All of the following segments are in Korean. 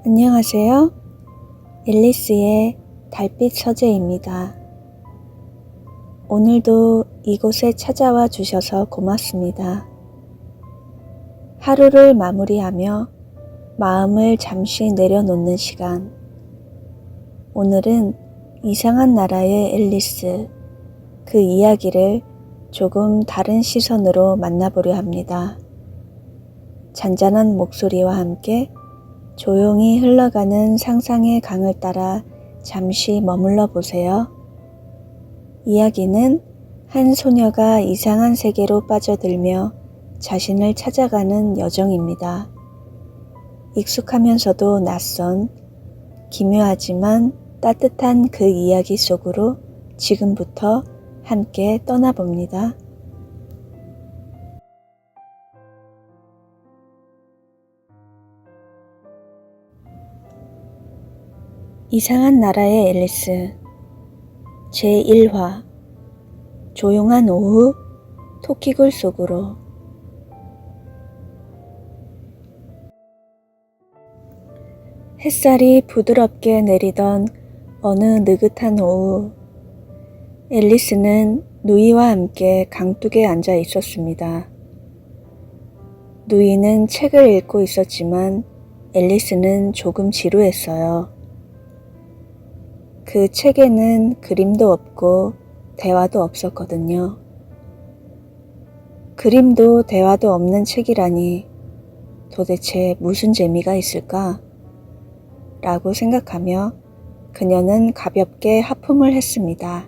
안녕하세요. 앨리스의 달빛 서재입니다. 오늘도 이곳에 찾아와 주셔서 고맙습니다. 하루를 마무리하며 마음을 잠시 내려놓는 시간. 오늘은 이상한 나라의 앨리스, 그 이야기를 조금 다른 시선으로 만나보려 합니다. 잔잔한 목소리와 함께 조용히 흘러가는 상상의 강을 따라 잠시 머물러 보세요. 이야기는 한 소녀가 이상한 세계로 빠져들며 자신을 찾아가는 여정입니다. 익숙하면서도 낯선, 기묘하지만 따뜻한 그 이야기 속으로 지금부터 함께 떠나봅니다. 이상한 나라의 앨리스 제1화 조용한 오후 토끼굴 속으로. 햇살이 부드럽게 내리던 어느 느긋한 오후, 앨리스는 누이와 함께 강둑에 앉아 있었습니다. 누이는 책을 읽고 있었지만 앨리스는 조금 지루했어요. 그 책에는 그림도 없고 대화도 없었거든요. 그림도 대화도 없는 책이라니 도대체 무슨 재미가 있을까? 라고 생각하며 그녀는 가볍게 하품을 했습니다.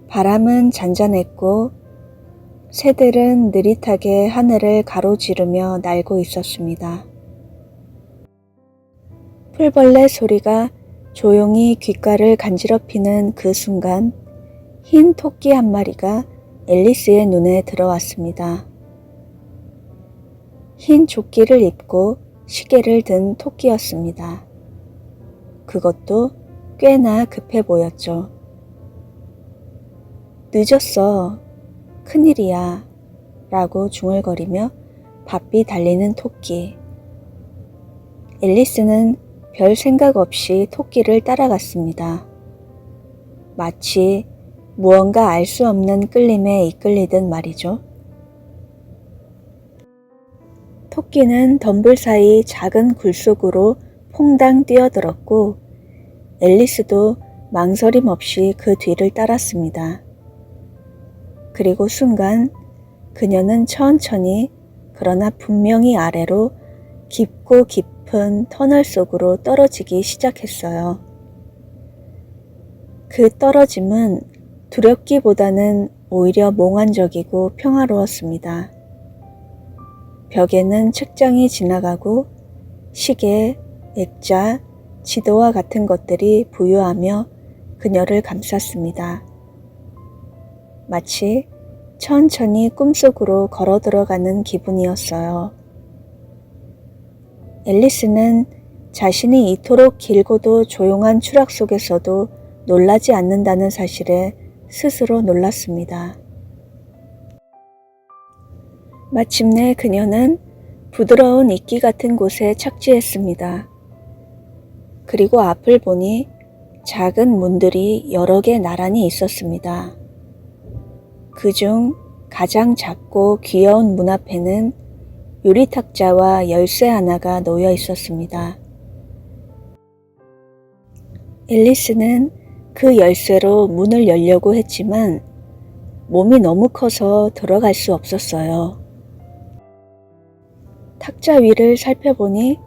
바람은 잔잔했고 새들은 느릿하게 하늘을 가로지르며 날고 있었습니다. 풀벌레 소리가 조용히 귓가를 간지럽히는 그 순간 흰 토끼 한 마리가 앨리스의 눈에 들어왔습니다. 흰 조끼를 입고 시계를 든 토끼였습니다. 그것도 꽤나 급해 보였죠. 늦었어. 큰일이야. 라고 중얼거리며 바삐 달리는 토끼. 앨리스는 별 생각 없이 토끼를 따라갔습니다. 마치 무언가 알 수 없는 끌림에 이끌리듯 말이죠. 토끼는 덤불 사이 작은 굴 속으로 퐁당 뛰어들었고 앨리스도 망설임 없이 그 뒤를 따랐습니다. 그리고 순간 그녀는 천천히 그러나 분명히 아래로 깊고 깊은 터널 속으로 떨어지기 시작했어요. 그 떨어짐은 두렵기보다는 오히려 몽환적이고 평화로웠습니다. 벽에는 책장이 지나가고 시계, 액자, 지도와 같은 것들이 부유하며 그녀를 감쌌습니다. 마치 천천히 꿈속으로 걸어 들어가는 기분이었어요. 앨리스는 자신이 이토록 길고도 조용한 추락 속에서도 놀라지 않는다는 사실에 스스로 놀랐습니다. 마침내 그녀는 부드러운 이끼 같은 곳에 착지했습니다. 그리고 앞을 보니 작은 문들이 여러 개 나란히 있었습니다. 그중 가장 작고 귀여운 문 앞에는 유리탁자와 열쇠 하나가 놓여 있었습니다. 앨리스는 그 열쇠로 문을 열려고 했지만 몸이 너무 커서 들어갈 수 없었어요. 탁자 위를 살펴보니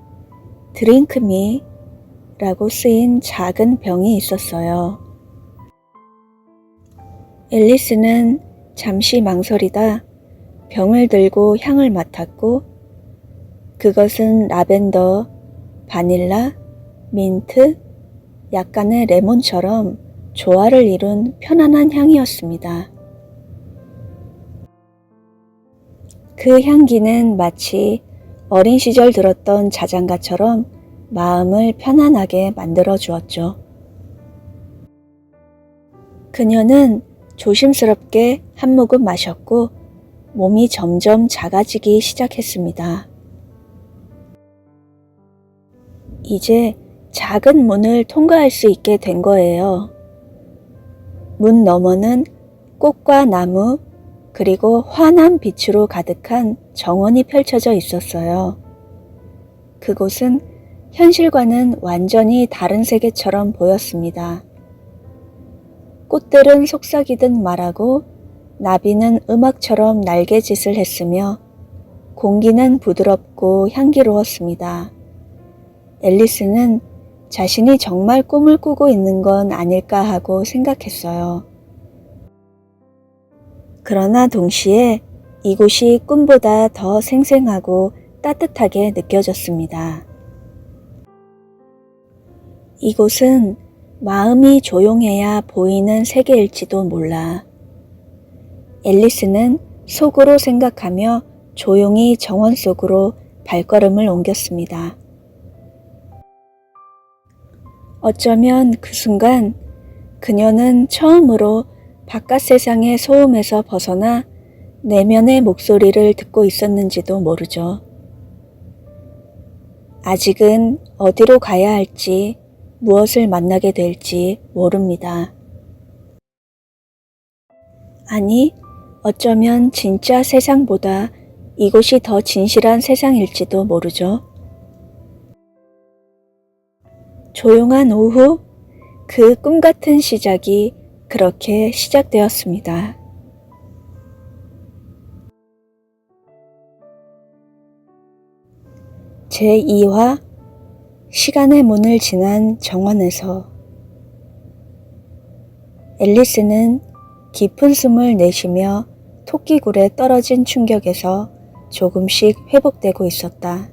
드링크미 라고 쓰인 작은 병이 있었어요. 앨리스는 잠시 망설이다 병을 들고 향을 맡았고 그것은 라벤더, 바닐라, 민트, 약간의 레몬처럼 조화를 이룬 편안한 향이었습니다. 그 향기는 마치 어린 시절 들었던 자장가처럼 마음을 편안하게 만들어 주었죠. 그녀는 조심스럽게 한 모금 마셨고 몸이 점점 작아지기 시작했습니다. 이제 작은 문을 통과할 수 있게 된 거예요. 문 너머는 꽃과 나무, 그리고 환한 빛으로 가득한 정원이 펼쳐져 있었어요. 그곳은 현실과는 완전히 다른 세계처럼 보였습니다. 꽃들은 속삭이듯 말하고 나비는 음악처럼 날개짓을 했으며 공기는 부드럽고 향기로웠습니다. 앨리스는 자신이 정말 꿈을 꾸고 있는 건 아닐까 하고 생각했어요. 그러나 동시에 이곳이 꿈보다 더 생생하고 따뜻하게 느껴졌습니다. 이곳은 마음이 조용해야 보이는 세계일지도 몰라. 앨리스는 속으로 생각하며 조용히 정원 속으로 발걸음을 옮겼습니다. 어쩌면 그 순간 그녀는 처음으로 바깥 세상의 소음에서 벗어나 내면의 목소리를 듣고 있었는지도 모르죠. 아직은 어디로 가야 할지, 무엇을 만나게 될지 모릅니다. 아니, 어쩌면 진짜 세상보다 이곳이 더 진실한 세상일지도 모르죠. 조용한 오후, 그 꿈 같은 시작이 그렇게 시작되었습니다. 제2화 시간의 문을 지난 정원에서 앨리스는 깊은 숨을 내쉬며 토끼굴에 떨어진 충격에서 조금씩 회복되고 있었다.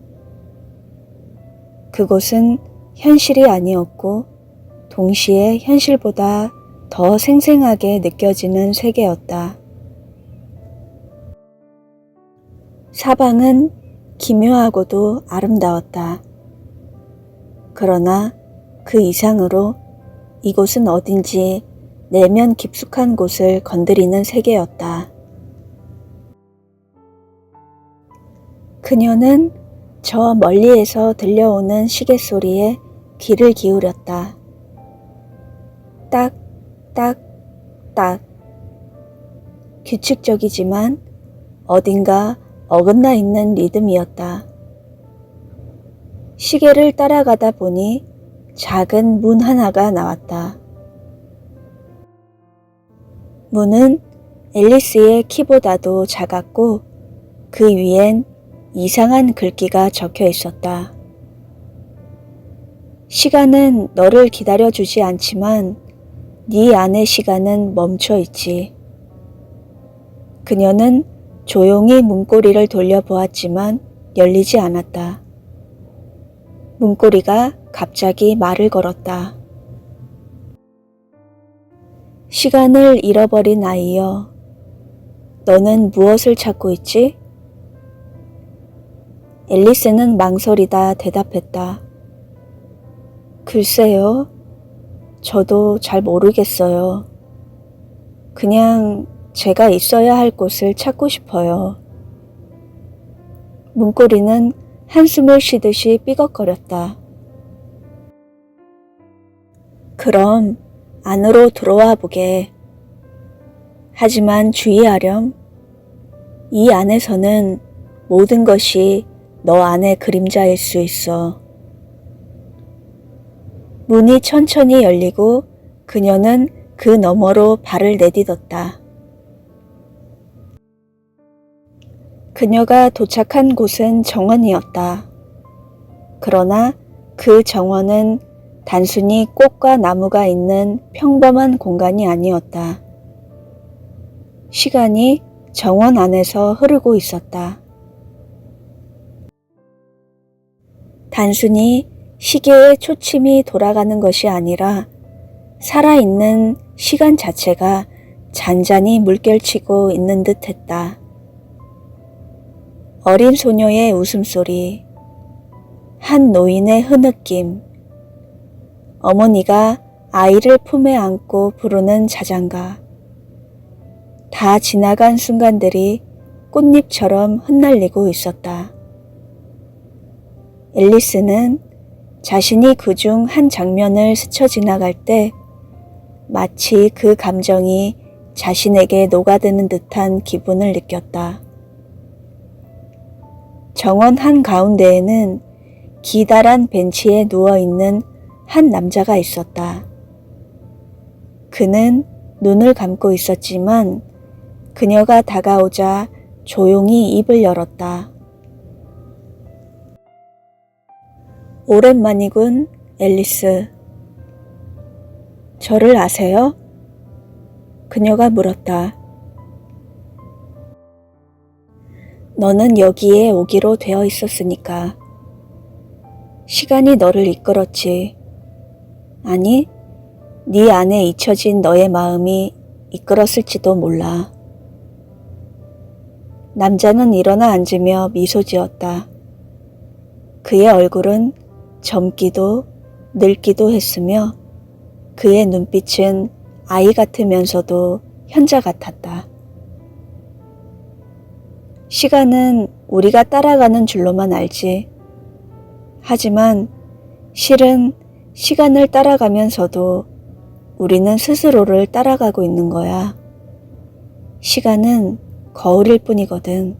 그곳은 현실이 아니었고 동시에 현실보다 더 생생하게 느껴지는 세계였다. 사방은 기묘하고도 아름다웠다. 그러나 그 이상으로 이곳은 어딘지 내면 깊숙한 곳을 건드리는 세계였다. 그녀는 저 멀리에서 들려오는 시계 소리에 귀를 기울였다. 딱, 딱, 딱. 규칙적이지만 어딘가 어긋나 있는 리듬이었다. 시계를 따라가다 보니 작은 문 하나가 나왔다. 문은 앨리스의 키보다도 작았고 그 위엔 이상한 글귀가 적혀 있었다. 시간은 너를 기다려주지 않지만 네 안의 시간은 멈춰 있지. 그녀는 조용히 문고리를 돌려보았지만 열리지 않았다. 문고리가 갑자기 말을 걸었다. 시간을 잃어버린 아이여, 너는 무엇을 찾고 있지? 앨리스는 망설이다 대답했다. 글쎄요, 저도 잘 모르겠어요. 그냥 제가 있어야 할 곳을 찾고 싶어요. 문고리는 한숨을 쉬듯이 삐걱거렸다. 그럼 안으로 들어와 보게. 하지만 주의하렴. 이 안에서는 모든 것이 너 안의 그림자일 수 있어. 문이 천천히 열리고 그녀는 그 너머로 발을 내딛었다. 그녀가 도착한 곳은 정원이었다. 그러나 그 정원은 단순히 꽃과 나무가 있는 평범한 공간이 아니었다. 시간이 정원 안에서 흐르고 있었다. 단순히 시계의 초침이 돌아가는 것이 아니라 살아있는 시간 자체가 잔잔히 물결치고 있는 듯 했다. 어린 소녀의 웃음소리, 한 노인의 흐느낌, 어머니가 아이를 품에 안고 부르는 자장가, 다 지나간 순간들이 꽃잎처럼 흩날리고 있었다. 앨리스는 자신이 그중 한 장면을 스쳐 지나갈 때 마치 그 감정이 자신에게 녹아드는 듯한 기분을 느꼈다. 정원 한가운데에는 기다란 벤치에 누워있는 한 남자가 있었다. 그는 눈을 감고 있었지만 그녀가 다가오자 조용히 입을 열었다. 오랜만이군, 앨리스. 저를 아세요? 그녀가 물었다. 너는 여기에 오기로 되어 있었으니까. 시간이 너를 이끌었지. 아니, 네 안에 잊혀진 너의 마음이 이끌었을지도 몰라. 남자는 일어나 앉으며 미소 지었다. 그의 얼굴은 젊기도 늙기도 했으며 그의 눈빛은 아이 같으면서도 현자 같았다. 시간은 우리가 따라가는 줄로만 알지. 하지만 실은 시간을 따라가면서도 우리는 스스로를 따라가고 있는 거야. 시간은 거울일 뿐이거든.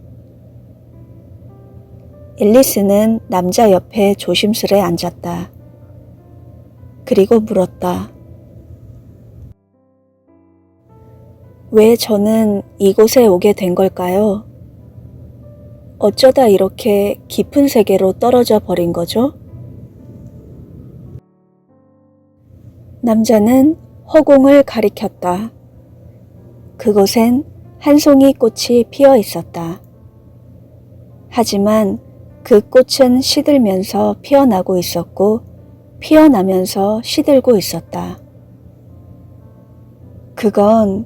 앨리스는 남자 옆에 조심스레 앉았다. 그리고 물었다. 왜 저는 이곳에 오게 된 걸까요? 어쩌다 이렇게 깊은 세계로 떨어져 버린 거죠? 남자는 허공을 가리켰다. 그곳엔 한 송이 꽃이 피어 있었다. 하지만 그 꽃은 시들면서 피어나고 있었고 피어나면서 시들고 있었다. 그건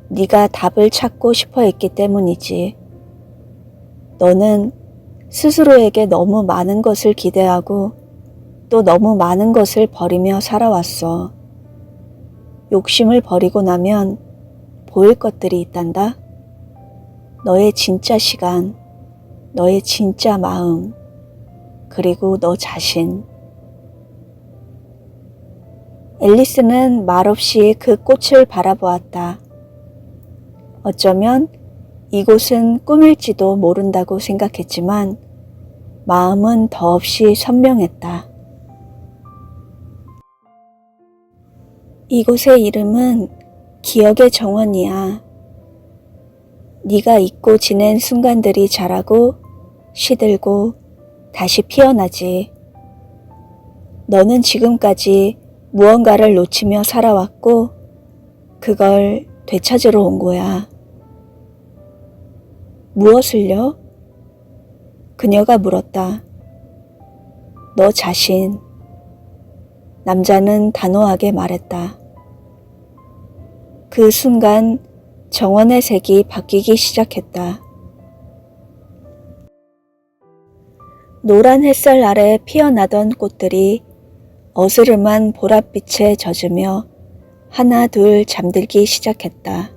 네가 답을 찾고 싶어 했기 때문이지. 너는 스스로에게 너무 많은 것을 기대하고 또 너무 많은 것을 버리며 살아왔어. 욕심을 버리고 나면 보일 것들이 있단다. 너의 진짜 시간, 너의 진짜 마음, 그리고 너 자신. 앨리스는 말없이 그 꽃을 바라보았다. 어쩌면 이곳은 꿈일지도 모른다고 생각했지만 마음은 더없이 선명했다. 이곳의 이름은 기억의 정원이야. 네가 잊고 지낸 순간들이 자라고 시들고 다시 피어나지. 너는 지금까지 무언가를 놓치며 살아왔고 그걸 되찾으러 온 거야. 무엇을요? 그녀가 물었다. 너 자신. 남자는 단호하게 말했다. 그 순간 정원의 색이 바뀌기 시작했다. 노란 햇살 아래 피어나던 꽃들이 어스름한 보랏빛에 젖으며 하나 둘 잠들기 시작했다.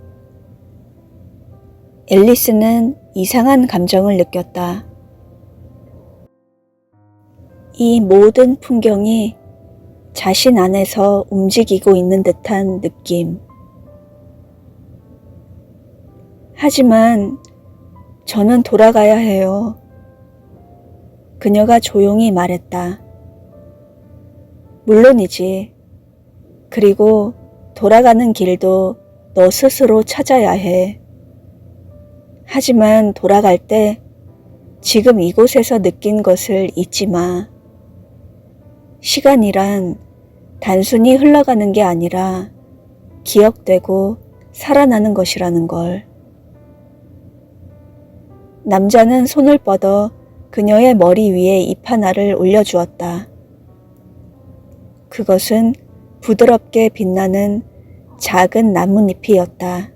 앨리스는 이상한 감정을 느꼈다. 이 모든 풍경이 자신 안에서 움직이고 있는 듯한 느낌. 하지만 저는 돌아가야 해요. 그녀가 조용히 말했다. 물론이지. 그리고 돌아가는 길도 너 스스로 찾아야 해. 하지만 돌아갈 때 지금 이곳에서 느낀 것을 잊지 마. 시간이란 단순히 흘러가는 게 아니라 기억되고 살아나는 것이라는 걸. 남자는 손을 뻗어 그녀의 머리 위에 잎 하나를 올려주었다. 그것은 부드럽게 빛나는 작은 나뭇잎이었다.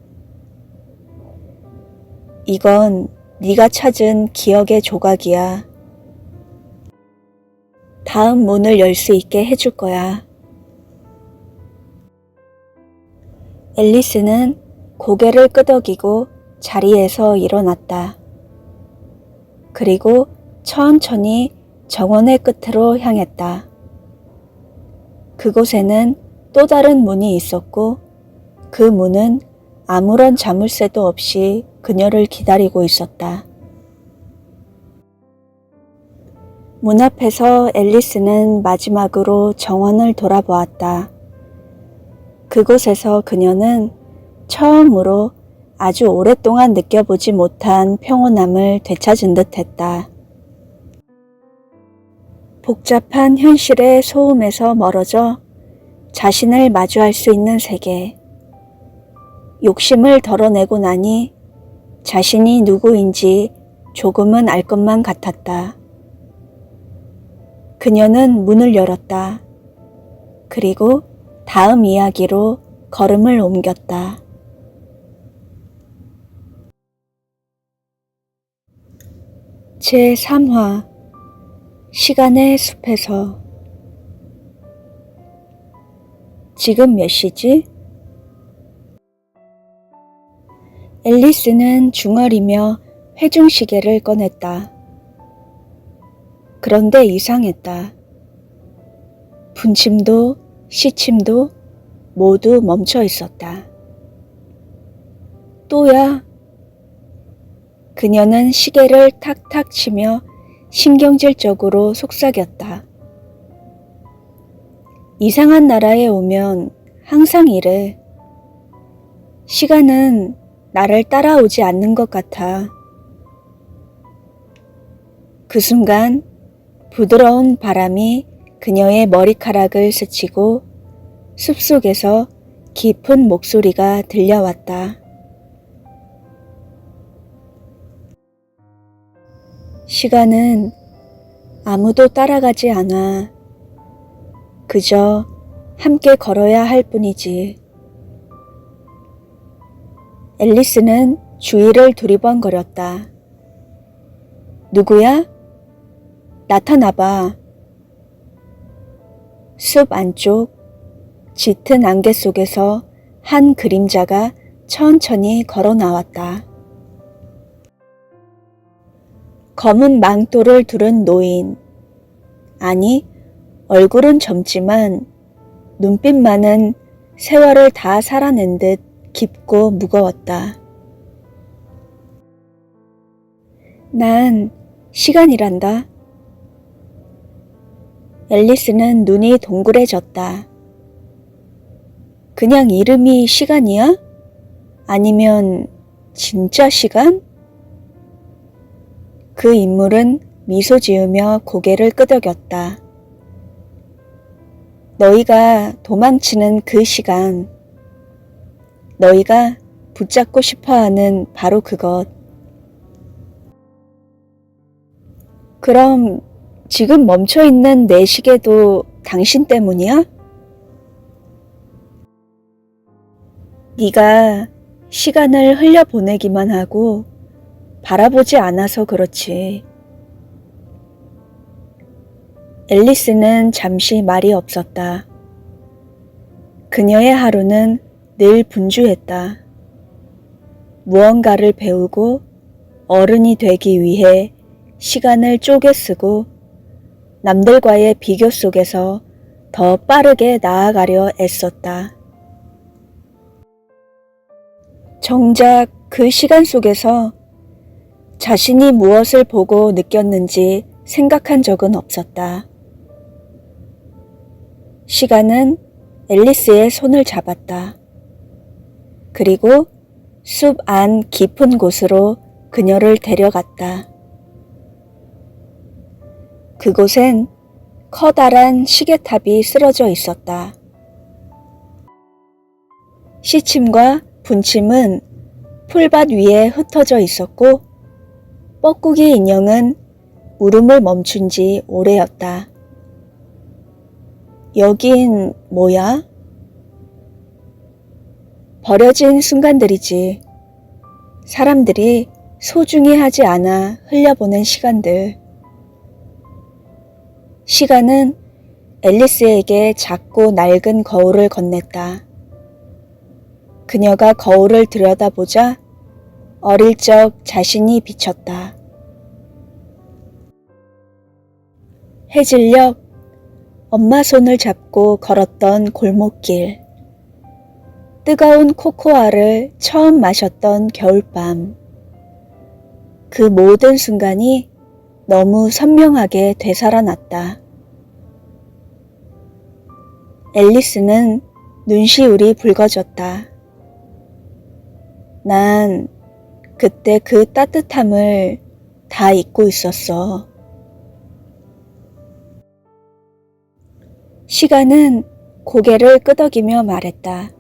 이건 네가 찾은 기억의 조각이야. 다음 문을 열 수 있게 해줄 거야. 앨리스는 고개를 끄덕이고 자리에서 일어났다. 그리고 천천히 정원의 끝으로 향했다. 그곳에는 또 다른 문이 있었고 그 문은 아무런 자물쇠도 없이 그녀를 기다리고 있었다. 문 앞에서 앨리스는 마지막으로 정원을 돌아보았다. 그곳에서 그녀는 처음으로 아주 오랫동안 느껴보지 못한 평온함을 되찾은 듯 했다. 복잡한 현실의 소음에서 멀어져 자신을 마주할 수 있는 세계. 욕심을 덜어내고 나니 자신이 누구인지 조금은 알 것만 같았다. 그녀는 문을 열었다. 그리고 다음 이야기로 걸음을 옮겼다. 제3화 시간의 숲에서. 지금 몇 시지? 앨리스는 중얼이며 회중시계를 꺼냈다. 그런데 이상했다. 분침도 시침도 모두 멈춰 있었다. 또야? 그녀는 시계를 탁탁 치며 신경질적으로 속삭였다. 이상한 나라에 오면 항상 이래. 시간은 나를 따라오지 않는 것 같아. 그 순간 부드러운 바람이 그녀의 머리카락을 스치고 숲속에서 깊은 목소리가 들려왔다. 시간은 아무도 따라가지 않아. 그저 함께 걸어야 할 뿐이지. 앨리스는 주위를 두리번거렸다. 누구야? 나타나봐. 숲 안쪽 짙은 안개 속에서 한 그림자가 천천히 걸어 나왔다. 검은 망토를 두른 노인. 아니, 얼굴은 젊지만 눈빛만은 세월을 다 살아낸 듯 깊고 무거웠다. 난 시간이란다. 앨리스는 눈이 동그래졌다. 그냥 이름이 시간이야? 아니면 진짜 시간? 그 인물은 미소 지으며 고개를 끄덕였다. 너희가 도망치는 그 시간, 너희가 붙잡고 싶어하는 바로 그것. 그럼 지금 멈춰있는 내 시계도 당신 때문이야? 네가 시간을 흘려보내기만 하고 바라보지 않아서 그렇지. 앨리스는 잠시 말이 없었다. 그녀의 하루는 늘 분주했다. 무언가를 배우고 어른이 되기 위해 시간을 쪼개 쓰고 남들과의 비교 속에서 더 빠르게 나아가려 애썼다. 정작 그 시간 속에서 자신이 무엇을 보고 느꼈는지 생각한 적은 없었다. 시간은 앨리스의 손을 잡았다. 그리고 숲 안 깊은 곳으로 그녀를 데려갔다. 그곳엔 커다란 시계탑이 쓰러져 있었다. 시침과 분침은 풀밭 위에 흩어져 있었고 뻐꾸기 인형은 울음을 멈춘 지 오래였다. 여긴 뭐야? 버려진 순간들이지. 사람들이 소중히 하지 않아 흘려보낸 시간들. 시간은 앨리스에게 작고 낡은 거울을 건넸다. 그녀가 거울을 들여다보자 어릴 적 자신이 비쳤다. 해질녘 엄마 손을 잡고 걸었던 골목길. 뜨거운 코코아를 처음 마셨던 겨울밤. 그 모든 순간이 너무 선명하게 되살아났다. 앨리스는 눈시울이 붉어졌다. 난 그때 그 따뜻함을 다 잊고 있었어. 시간은 고개를 끄덕이며 말했다.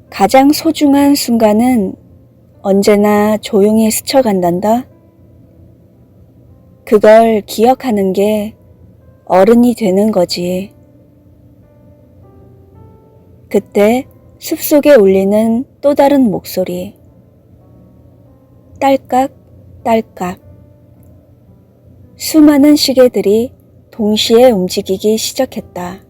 가장 소중한 순간은 언제나 조용히 스쳐간단다. 그걸 기억하는 게 어른이 되는 거지. 그때 숲속에 울리는 또 다른 목소리. 딸깍, 딸깍. 수많은 시계들이 동시에 움직이기 시작했다.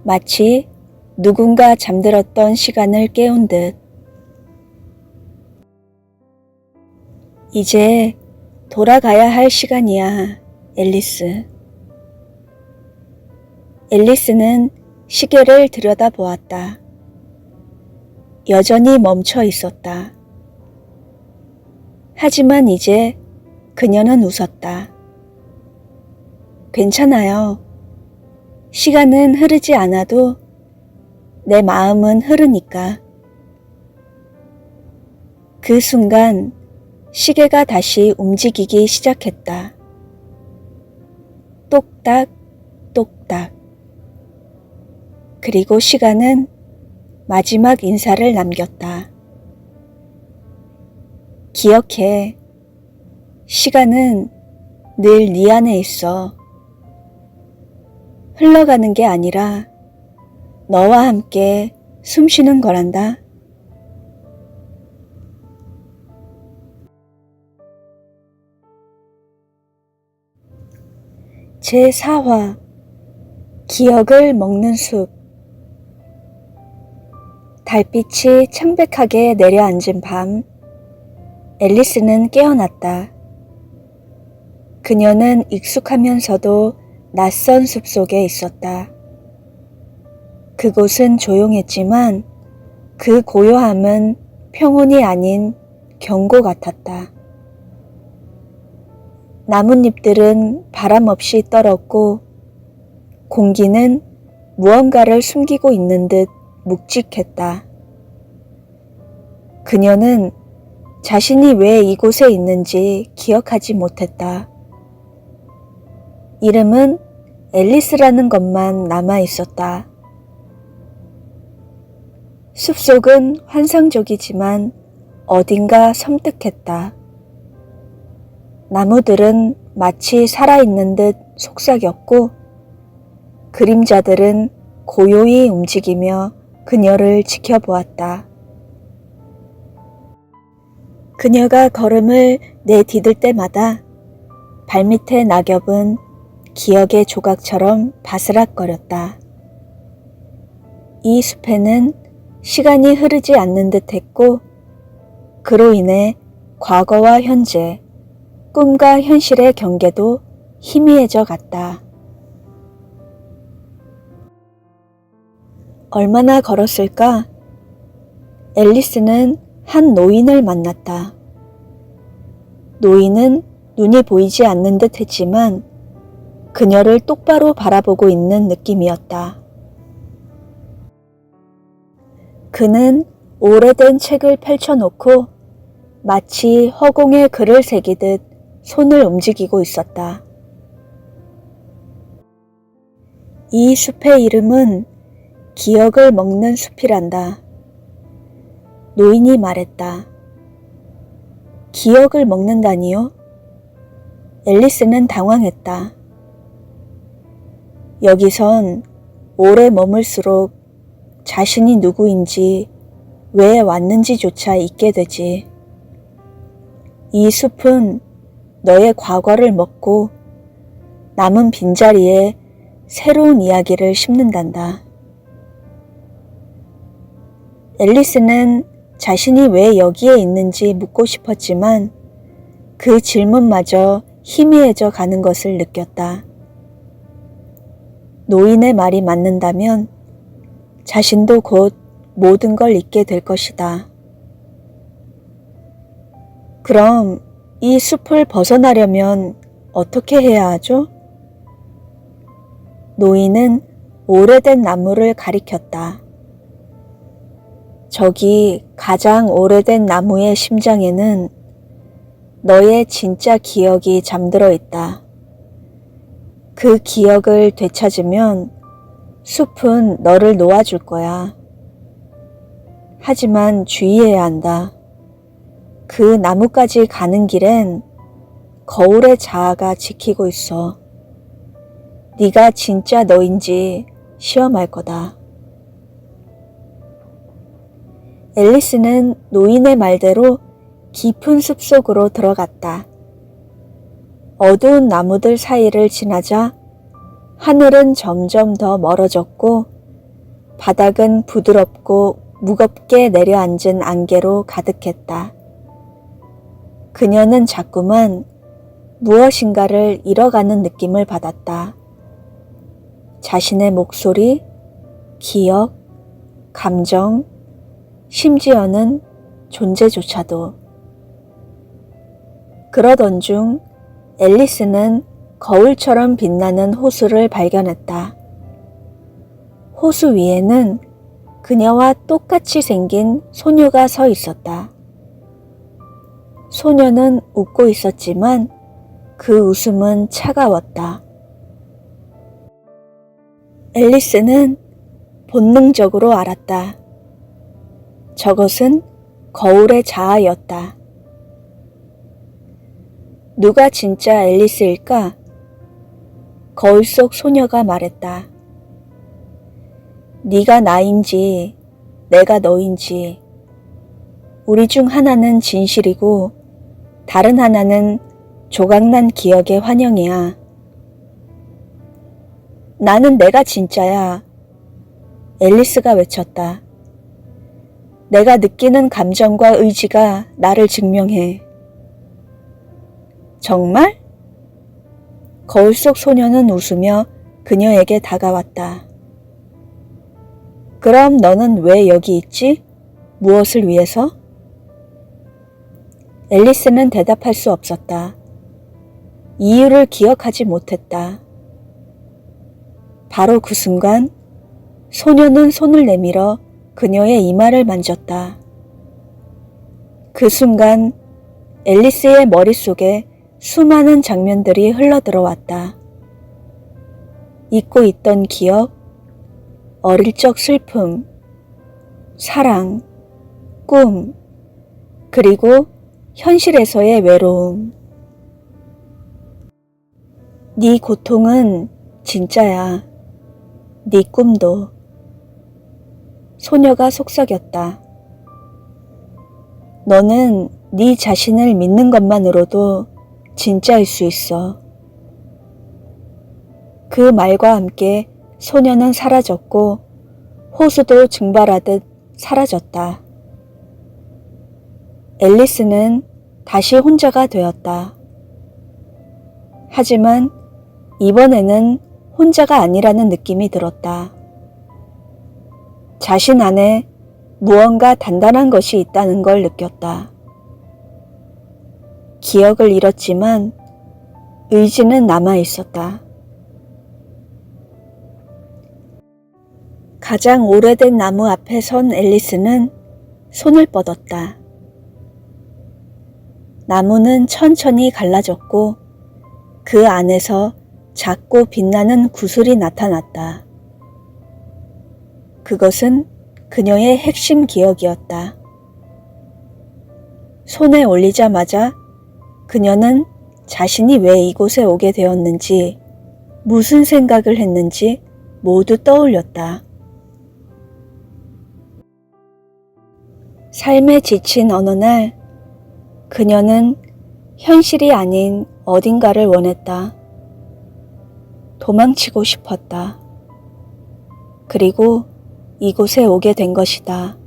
마치 누군가 잠들었던 시간을 깨운 듯. 이제 돌아가야 할 시간이야, 앨리스. 앨리스는 시계를 들여다보았다. 여전히 멈춰 있었다. 하지만 이제 그녀는 웃었다. 괜찮아요. 시간은 흐르지 않아도 내 마음은 흐르니까. 그 순간 시계가 다시 움직이기 시작했다. 똑딱, 똑딱. 그리고 시간은 마지막 인사를 남겼다. 기억해. 시간은 늘 네 안에 있어. 흘러가는 게 아니라 너와 함께 숨쉬는 거란다. 제4화 기억을 먹는 숲. 달빛이 창백하게 내려앉은 밤, 앨리스는 깨어났다. 그녀는 익숙하면서도 낯선 숲속에 있었다. 그곳은 조용했지만 그 고요함은 평온이 아닌 경고 같았다. 나뭇잎들은 바람 없이 떨었고 공기는 무언가를 숨기고 있는 듯 묵직했다. 그녀는 자신이 왜 이곳에 있는지 기억하지 못했다. 이름은 앨리스라는 것만 남아 있었다. 숲속은 환상적이지만 어딘가 섬뜩했다. 나무들은 마치 살아있는 듯 속삭였고 그림자들은 고요히 움직이며 그녀를 지켜보았다. 그녀가 걸음을 내디딜 때마다 발밑의 낙엽은 기억의 조각처럼 바스락거렸다. 이 숲에는 시간이 흐르지 않는 듯 했고 그로 인해 과거와 현재, 꿈과 현실의 경계도 희미해져 갔다. 얼마나 걸었을까? 앨리스는 한 노인을 만났다. 노인은 눈이 보이지 않는 듯 했지만 그녀를 똑바로 바라보고 있는 느낌이었다. 그는 오래된 책을 펼쳐놓고 마치 허공에 글을 새기듯 손을 움직이고 있었다. 이 숲의 이름은 기억을 먹는 숲이란다. 노인이 말했다. 기억을 먹는다니요? 앨리스는 당황했다. 여기선 오래 머물수록 자신이 누구인지 왜 왔는지조차 잊게 되지. 이 숲은 너의 과거를 먹고 남은 빈자리에 새로운 이야기를 심는단다. 앨리스는 자신이 왜 여기에 있는지 묻고 싶었지만 그 질문마저 희미해져 가는 것을 느꼈다. 노인의 말이 맞는다면 자신도 곧 모든 걸 잊게 될 것이다. 그럼 이 숲을 벗어나려면 어떻게 해야 하죠? 노인은 오래된 나무를 가리켰다. 저기 가장 오래된 나무의 심장에는 너의 진짜 기억이 잠들어 있다. 그 기억을 되찾으면 숲은 너를 놓아줄 거야. 하지만 주의해야 한다. 그 나무까지 가는 길엔 거울의 자아가 지키고 있어. 네가 진짜 너인지 시험할 거다. 앨리스는 노인의 말대로 깊은 숲속으로 들어갔다. 어두운 나무들 사이를 지나자 하늘은 점점 더 멀어졌고 바닥은 부드럽고 무겁게 내려앉은 안개로 가득했다. 그녀는 자꾸만 무엇인가를 잃어가는 느낌을 받았다. 자신의 목소리, 기억, 감정, 심지어는 존재조차도. 그러던 중 앨리스는 거울처럼 빛나는 호수를 발견했다. 호수 위에는 그녀와 똑같이 생긴 소녀가 서 있었다. 소녀는 웃고 있었지만 그 웃음은 차가웠다. 앨리스는 본능적으로 알았다. 저것은 거울의 자아였다. 누가 진짜 앨리스일까? 거울 속 소녀가 말했다. 네가 나인지 내가 너인지 우리 중 하나는 진실이고 다른 하나는 조각난 기억의 환영이야. 나는 내가 진짜야. 앨리스가 외쳤다. 내가 느끼는 감정과 의지가 나를 증명해. 정말? 거울 속 소녀는 웃으며 그녀에게 다가왔다. 그럼 너는 왜 여기 있지? 무엇을 위해서? 앨리스는 대답할 수 없었다. 이유를 기억하지 못했다. 바로 그 순간 소녀는 손을 내밀어 그녀의 이마를 만졌다. 그 순간 앨리스의 머릿속에 수많은 장면들이 흘러들어왔다. 잊고 있던 기억, 어릴 적 슬픔, 사랑, 꿈, 그리고 현실에서의 외로움. 네 고통은 진짜야. 네 꿈도. 소녀가 속삭였다. 너는 네 자신을 믿는 것만으로도 진짜일 수 있어. 그 말과 함께 소녀는 사라졌고 호수도 증발하듯 사라졌다. 앨리스는 다시 혼자가 되었다. 하지만 이번에는 혼자가 아니라는 느낌이 들었다. 자신 안에 무언가 단단한 것이 있다는 걸 느꼈다. 기억을 잃었지만 의지는 남아 있었다. 가장 오래된 나무 앞에 선 앨리스는 손을 뻗었다. 나무는 천천히 갈라졌고 그 안에서 작고 빛나는 구슬이 나타났다. 그것은 그녀의 핵심 기억이었다. 손에 올리자마자 그녀는 자신이 왜 이곳에 오게 되었는지, 무슨 생각을 했는지 모두 떠올렸다. 삶에 지친 어느 날, 그녀는 현실이 아닌 어딘가를 원했다. 도망치고 싶었다. 그리고 이곳에 오게 된 것이다.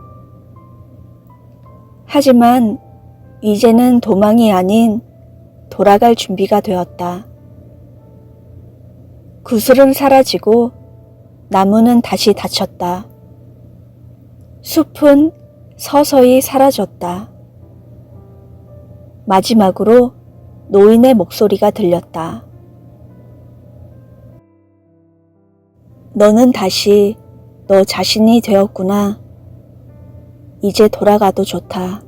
하지만 이제는 도망이 아닌 돌아갈 준비가 되었다. 구슬은 사라지고 나무는 다시 닫혔다. 숲은 서서히 사라졌다. 마지막으로 노인의 목소리가 들렸다. 너는 다시 너 자신이 되었구나. 이제 돌아가도 좋다.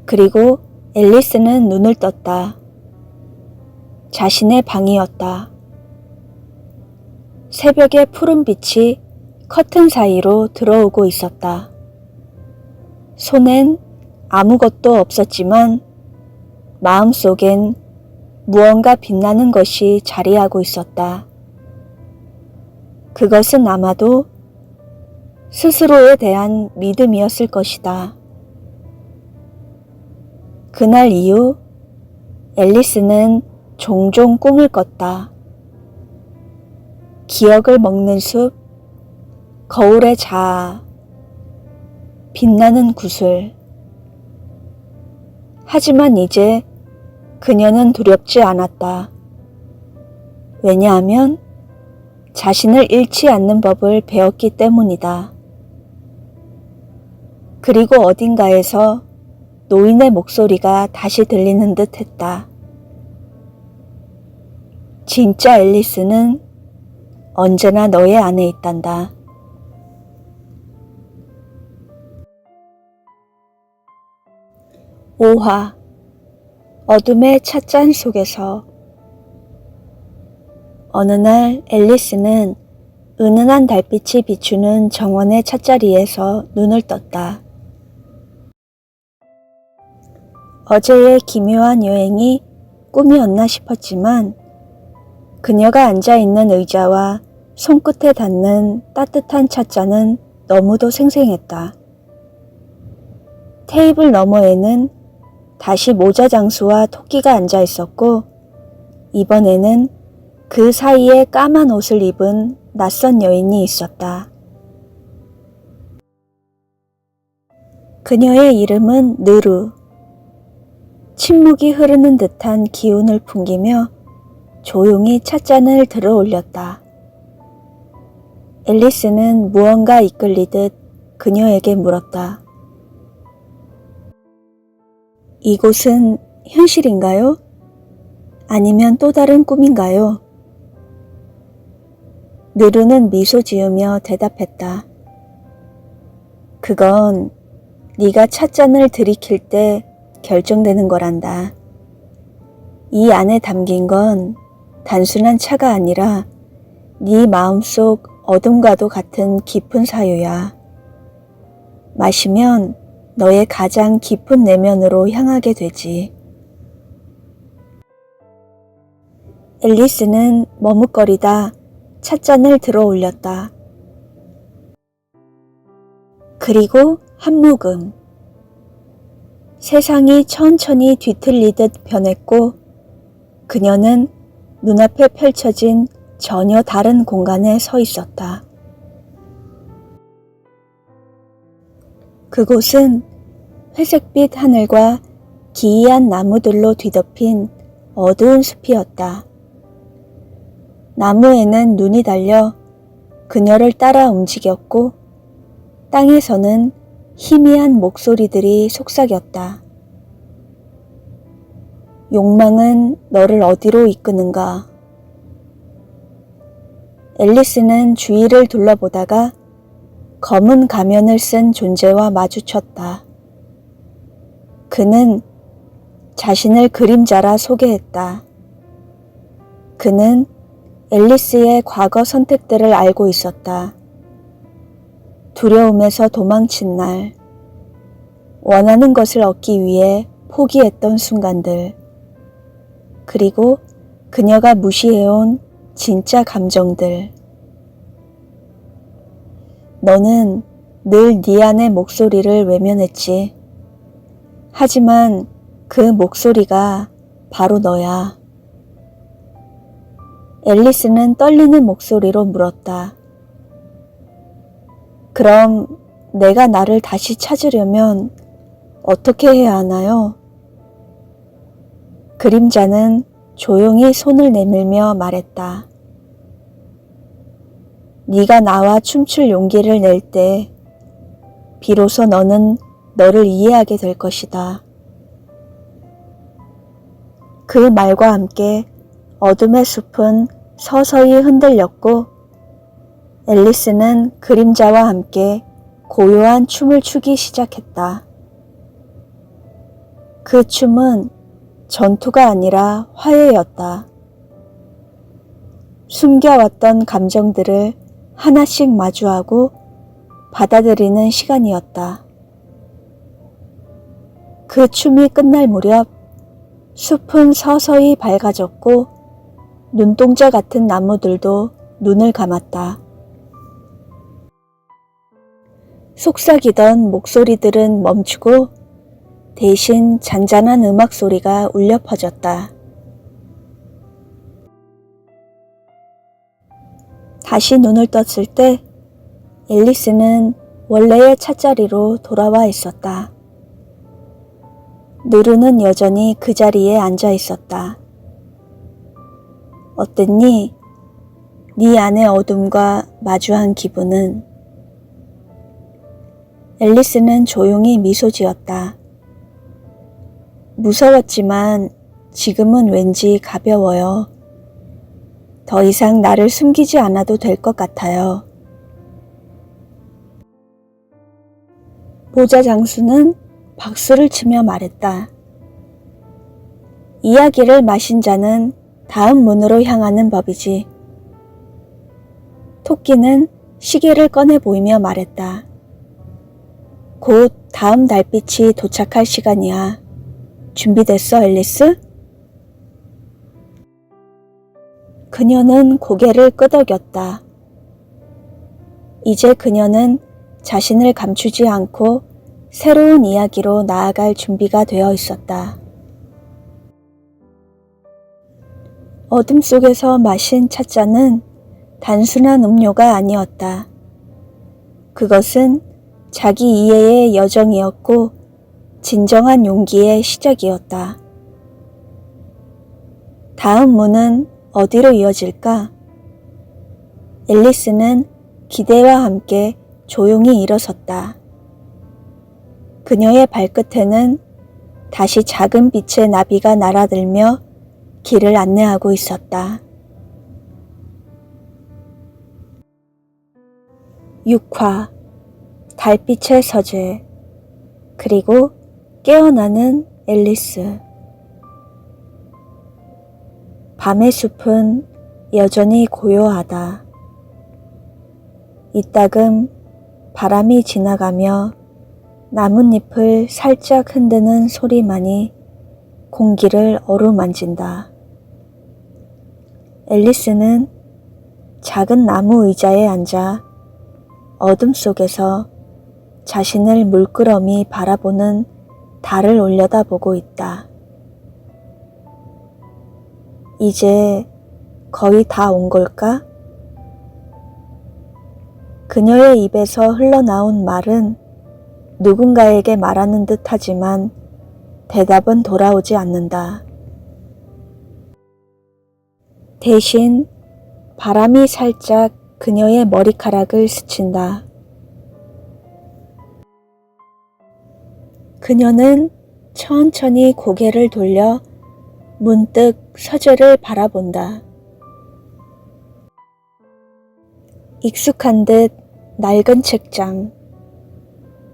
그리고 앨리스는 눈을 떴다. 자신의 방이었다. 새벽의 푸른 빛이 커튼 사이로 들어오고 있었다. 손엔 아무것도 없었지만 마음속엔 무언가 빛나는 것이 자리하고 있었다. 그것은 아마도 스스로에 대한 믿음이었을 것이다. 그날 이후 앨리스는 종종 꿈을 꿨다. 기억을 먹는 숲, 거울의 자아, 빛나는 구슬. 하지만 이제 그녀는 두렵지 않았다. 왜냐하면 자신을 잃지 않는 법을 배웠기 때문이다. 그리고 어딘가에서 노인의 목소리가 다시 들리는 듯 했다. 진짜 앨리스는 언제나 너의 안에 있단다. 오화 어둠의 찻잔 속에서 어느 날 앨리스는 은은한 달빛이 비추는 정원의 찻자리에서 눈을 떴다. 어제의 기묘한 여행이 꿈이었나 싶었지만 그녀가 앉아있는 의자와 손끝에 닿는 따뜻한 찻잔은 너무도 생생했다. 테이블 너머에는 다시 모자 장수와 토끼가 앉아 있었고 이번에는 그 사이에 까만 옷을 입은 낯선 여인이 있었다. 그녀의 이름은 느루. 침묵이 흐르는 듯한 기운을 풍기며 조용히 찻잔을 들어 올렸다. 앨리스는 무언가 이끌리듯 그녀에게 물었다. 이곳은 현실인가요? 아니면 또 다른 꿈인가요? 느루는 미소 지으며 대답했다. 그건 네가 찻잔을 들이킬 때 결정되는 거란다. 이 안에 담긴 건 단순한 차가 아니라 네 마음속 어둠과도 같은 깊은 사유야. 마시면 너의 가장 깊은 내면으로 향하게 되지. 앨리스는 머뭇거리다 찻잔을 들어 올렸다. 그리고 한 모금. 세상이 천천히 뒤틀리듯 변했고 그녀는 눈앞에 펼쳐진 전혀 다른 공간에 서 있었다. 그곳은 회색빛 하늘과 기이한 나무들로 뒤덮인 어두운 숲이었다. 나무에는 눈이 달려 그녀를 따라 움직였고 땅에서는 희미한 목소리들이 속삭였다. 욕망은 너를 어디로 이끄는가? 앨리스는 주위를 둘러보다가 검은 가면을 쓴 존재와 마주쳤다. 그는 자신을 그림자라 소개했다. 그는 앨리스의 과거 선택들을 알고 있었다. 두려움에서 도망친 날, 원하는 것을 얻기 위해 포기했던 순간들, 그리고 그녀가 무시해온 진짜 감정들. 너는 늘 네 안의 목소리를 외면했지. 하지만 그 목소리가 바로 너야. 앨리스는 떨리는 목소리로 물었다. 그럼 내가 나를 다시 찾으려면 어떻게 해야 하나요? 그림자는 조용히 손을 내밀며 말했다. 네가 나와 춤출 용기를 낼 때 비로소 너는 너를 이해하게 될 것이다. 그 말과 함께 어둠의 숲은 서서히 흔들렸고 앨리스는 그림자와 함께 고요한 춤을 추기 시작했다. 그 춤은 전투가 아니라 화해였다. 숨겨왔던 감정들을 하나씩 마주하고 받아들이는 시간이었다. 그 춤이 끝날 무렵 숲은 서서히 밝아졌고 눈동자 같은 나무들도 눈을 감았다. 속삭이던 목소리들은 멈추고 대신 잔잔한 음악 소리가 울려 퍼졌다. 다시 눈을 떴을 때 앨리스는 원래의 찻자리로 돌아와 있었다. 누르는 여전히 그 자리에 앉아 있었다. 어땠니? 네 안의 어둠과 마주한 기분은? 앨리스는 조용히 미소 지었다. 무서웠지만 지금은 왠지 가벼워요. 더 이상 나를 숨기지 않아도 될 것 같아요. 모자 장수는 박수를 치며 말했다. 이야기를 마신 자는 다음 문으로 향하는 법이지. 토끼는 시계를 꺼내 보이며 말했다. 곧 다음 달빛이 도착할 시간이야. 준비됐어, 앨리스? 그녀는 고개를 끄덕였다. 이제 그녀는 자신을 감추지 않고 새로운 이야기로 나아갈 준비가 되어 있었다. 어둠 속에서 마신 찻잔은 단순한 음료가 아니었다. 그것은 자기 이해의 여정이었고 진정한 용기의 시작이었다. 다음 문은 어디로 이어질까? 앨리스는 기대와 함께 조용히 일어섰다. 그녀의 발끝에는 다시 작은 빛의 나비가 날아들며 길을 안내하고 있었다. 6화 달빛의 서재 그리고 깨어나는 앨리스. 밤의 숲은 여전히 고요하다. 이따금 바람이 지나가며 나뭇잎을 살짝 흔드는 소리만이 공기를 어루만진다. 앨리스는 작은 나무 의자에 앉아 어둠 속에서 자신을 물끄러미 바라보는 달을 올려다보고 있다. 이제 거의 다 온 걸까? 그녀의 입에서 흘러나온 말은 누군가에게 말하는 듯 하지만 대답은 돌아오지 않는다. 대신 바람이 살짝 그녀의 머리카락을 스친다. 그녀는 천천히 고개를 돌려 문득 서재를 바라본다. 익숙한 듯 낡은 책장,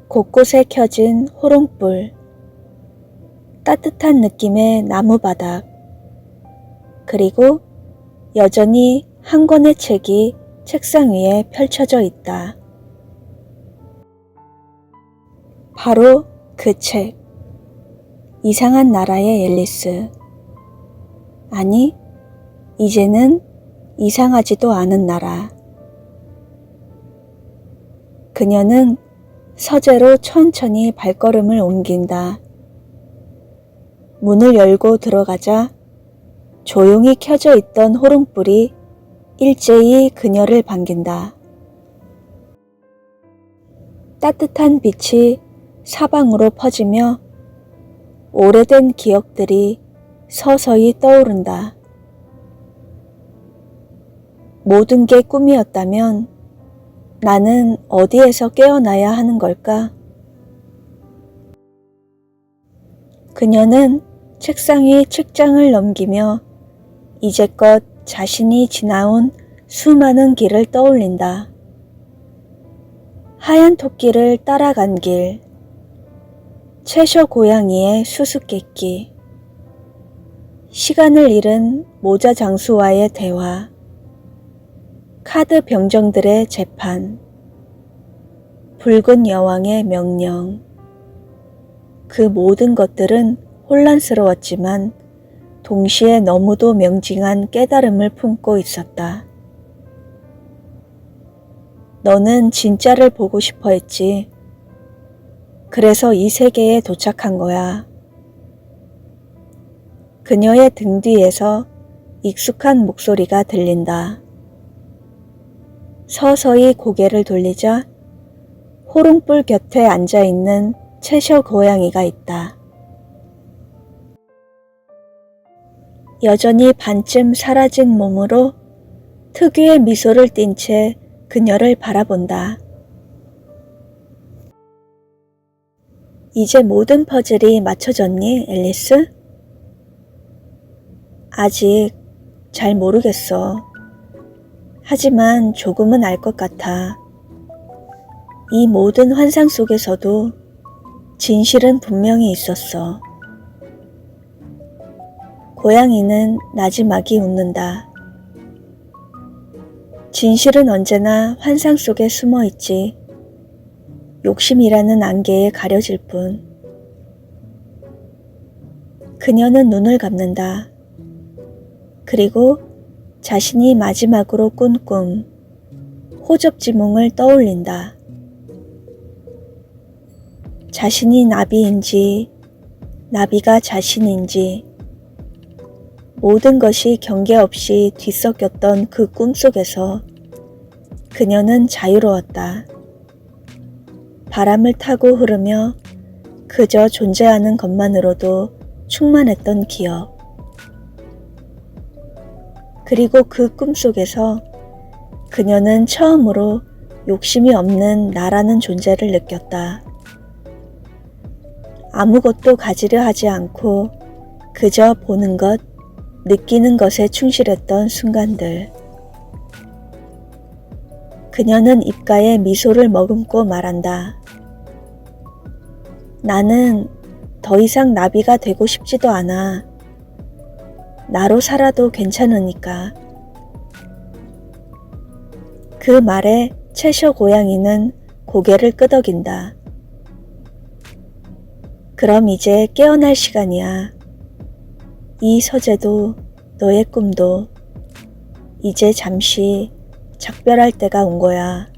곳곳에 켜진 호롱불, 따뜻한 느낌의 나무바닥, 그리고 여전히 한 권의 책이 책상 위에 펼쳐져 있다. 바로 그 책, 이상한 나라의 앨리스. 아니, 이제는 이상하지도 않은 나라. 그녀는 서재로 천천히 발걸음을 옮긴다. 문을 열고 들어가자 조용히 켜져 있던 호롱불이 일제히 그녀를 반긴다. 따뜻한 빛이 사방으로 퍼지며 오래된 기억들이 서서히 떠오른다. 모든 게 꿈이었다면 나는 어디에서 깨어나야 하는 걸까? 그녀는 책상 위 책장을 넘기며 이제껏 자신이 지나온 수많은 길을 떠올린다. 하얀 토끼를 따라간 길, 채셔 고양이의 수수께끼, 시간을 잃은 모자 장수와의 대화, 카드 병정들의 재판, 붉은 여왕의 명령. 그 모든 것들은 혼란스러웠지만 동시에 너무도 명징한 깨달음을 품고 있었다. 너는 진짜를 보고 싶어 했지. 그래서 이 세계에 도착한 거야. 그녀의 등 뒤에서 익숙한 목소리가 들린다. 서서히 고개를 돌리자 호롱불 곁에 앉아있는 채셔 고양이가 있다. 여전히 반쯤 사라진 몸으로 특유의 미소를 띤 채 그녀를 바라본다. 이제 모든 퍼즐이 맞춰졌니, 앨리스? 아직 잘 모르겠어. 하지만 조금은 알 것 같아. 이 모든 환상 속에서도 진실은 분명히 있었어. 고양이는 나지막이 웃는다. 진실은 언제나 환상 속에 숨어 있지. 욕심이라는 안개에 가려질 뿐. 그녀는 눈을 감는다. 그리고 자신이 마지막으로 꾼 꿈, 호접지몽을 떠올린다. 자신이 나비인지, 나비가 자신인지, 모든 것이 경계 없이 뒤섞였던 그 꿈속에서 그녀는 자유로웠다. 바람을 타고 흐르며 그저 존재하는 것만으로도 충만했던 기억. 그리고 그 꿈속에서 그녀는 처음으로 욕심이 없는 나라는 존재를 느꼈다. 아무것도 가지려 하지 않고 그저 보는 것, 느끼는 것에 충실했던 순간들. 그녀는 입가에 미소를 머금고 말한다. 나는 더 이상 나비가 되고 싶지도 않아. 나로 살아도 괜찮으니까. 그 말에 채셔 고양이는 고개를 끄덕인다. 그럼 이제 깨어날 시간이야. 이 서재도 너의 꿈도 이제 잠시 작별할 때가 온 거야.